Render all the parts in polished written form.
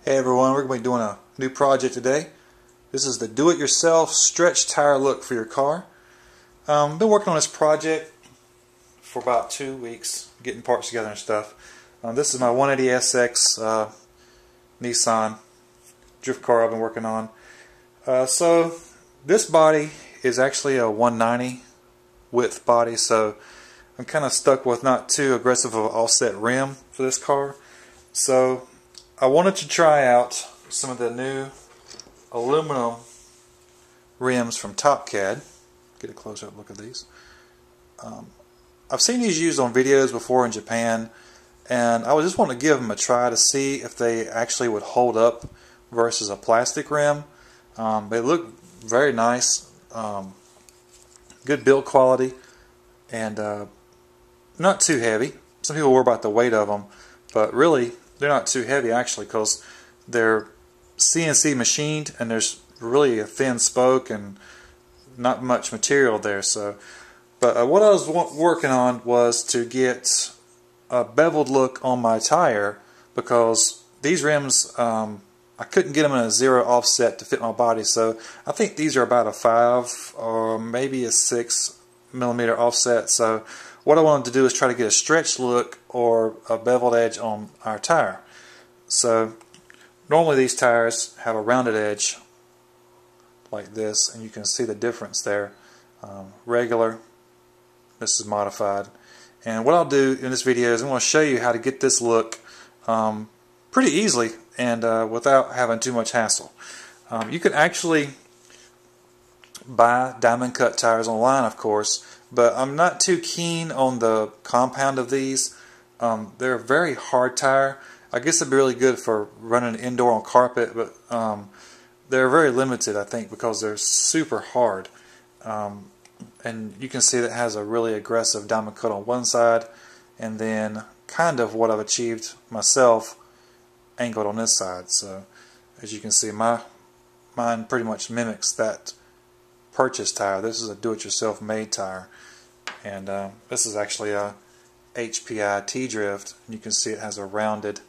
Hey everyone, we're going to be doing a new project today. This is the do-it-yourself stretch tire look for your car. Been working on this project for about 2 weeks, getting parts together and stuff. This is my 180SX Nissan drift car I've been working on. So this body is actually a 190 width body, so I'm kind of stuck with not too aggressive of an offset rim for this car. So I wanted to try out some of the new aluminum rims from TopCAD. Get a close-up look at these. I've seen these used on videos before in Japan, and I just want to give them a try to see if they actually would hold up versus a plastic rim. They look very nice, good build quality, and not too heavy. Some people worry about the weight of them, but really they're not too heavy actually, because they're CNC machined and there's really a thin spoke and not much material there. So, but what I was working on was to get a beveled look on my tire, because these rims I couldn't get them in a 0 offset to fit my body. So I think these are about a 5 or maybe a 6 millimeter offset. So what I wanted to do is try to get a stretch look or a beveled edge on our tire. So normally these tires have a rounded edge like this, and you can see the difference there. Regular, this is modified. And what I'll do in this video is I'm going to show you how to get this look pretty easily and without having too much hassle. You can actually buy diamond cut tires online, of course, but I'm not too keen on the compound of these. They're a very hard tire. I guess it'd be really good for running indoor on carpet, but they're very limited, I think, because they're super hard. And you can see that it has a really aggressive diamond cut on one side, and then kind of what I've achieved myself angled on this side. So as you can see, mine pretty much mimics that purchase tire. This is a do-it-yourself made tire, and this is actually a HPI T-Drift. You can see it has a rounded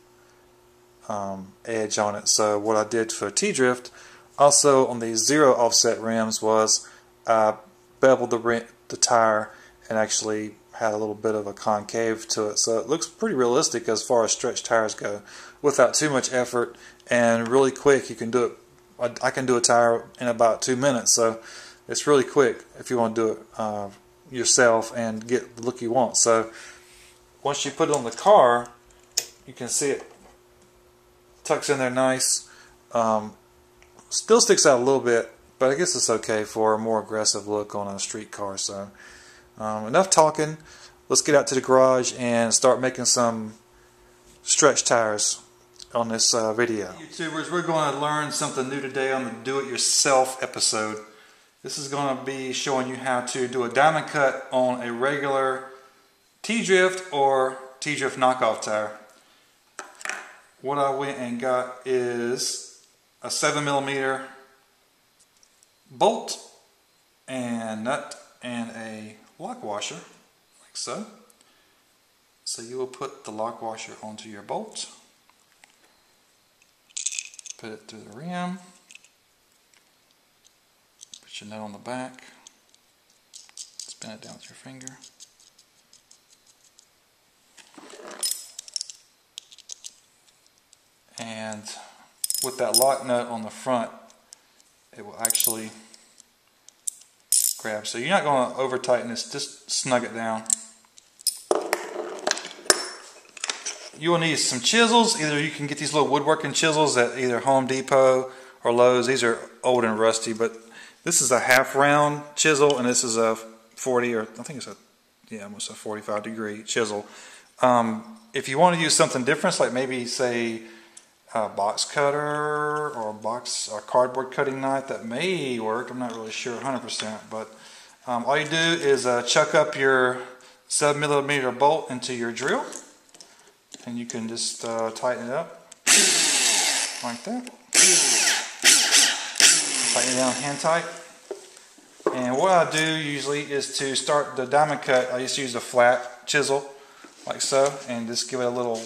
edge on it. So what I did for T-Drift also on these 0 offset rims was I beveled the tire and actually had a little bit of a concave to it, so it looks pretty realistic as far as stretch tires go, without too much effort and really quick. You can do it. I can do a tire in about 2 minutes, so it's really quick if you want to do it yourself and get the look you want. So once you put it on the car, you can see it tucks in there nice. Still sticks out a little bit, but I guess it's okay for a more aggressive look on a street car. So enough talking. Let's get out to the garage and start making some stretch tires on this video. Hey YouTubers, we're going to learn something new today on the do-it-yourself episode. This is going to be showing you how to do a diamond cut on a regular T-Drift or T-Drift knockoff tire. What I went and got is a 7mm bolt and nut and a lock washer, like so. So you will put the lock washer onto your bolt, put it through the rim, put your nut on the back, spin it down with your finger. And with that lock nut on the front, it will actually grab. So you're not going to over tighten this, just snug it down. You will need some chisels. Either you can get these little woodworking chisels at either Home Depot or Lowe's. These are old and rusty, but this is a half round chisel, and this is a 40, or I think it's almost a 45-degree chisel. If you want to use something different, like maybe say a box cutter or a cardboard cutting knife, that may work. I'm not really sure 100%, but all you do is chuck up your 7mm bolt into your drill, and you can just tighten it up like that. Tighten it down hand tight. And what I do usually is to start the diamond cut, I just use a flat chisel like so, and just give it a little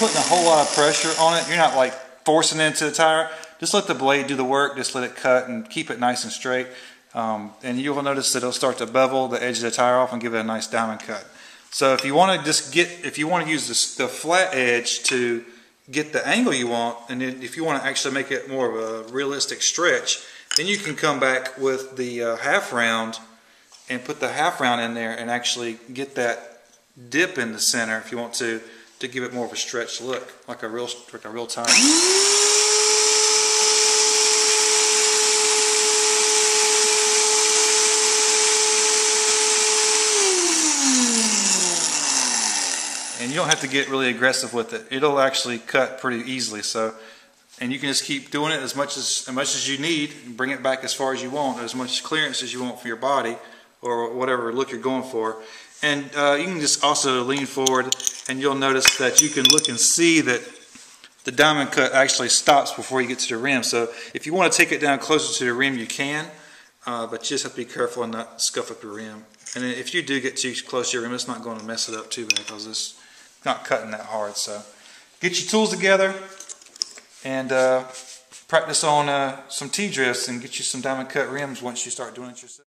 putting a whole lot of pressure on it. You're not like forcing it into the tire. Just let the blade do the work. Just let it cut and keep it nice and straight. And you will notice that it'll start to bevel the edge of the tire off and give it a nice diamond cut. So if you want to use the flat edge to get the angle you want, and then if you want to actually make it more of a realistic stretch, then you can come back with the half round and put the half round in there and actually get that dip in the center if you want to give it more of a stretched look, like a real tire. And you don't have to get really aggressive with it. It'll actually cut pretty easily. So, and you can just keep doing it as much as you need, and bring it back as far as you want, as much clearance as you want for your body, or whatever look you're going for. And you can just also lean forward, and you'll notice that you can look and see that the diamond cut actually stops before you get to the rim. So if you want to take it down closer to the rim, you can, but you just have to be careful and not scuff up your rim. And if you do get too close to your rim, it's not going to mess it up too bad, because it's not cutting that hard. So get your tools together and practice on some T-drifts and get you some diamond cut rims once you start doing it yourself.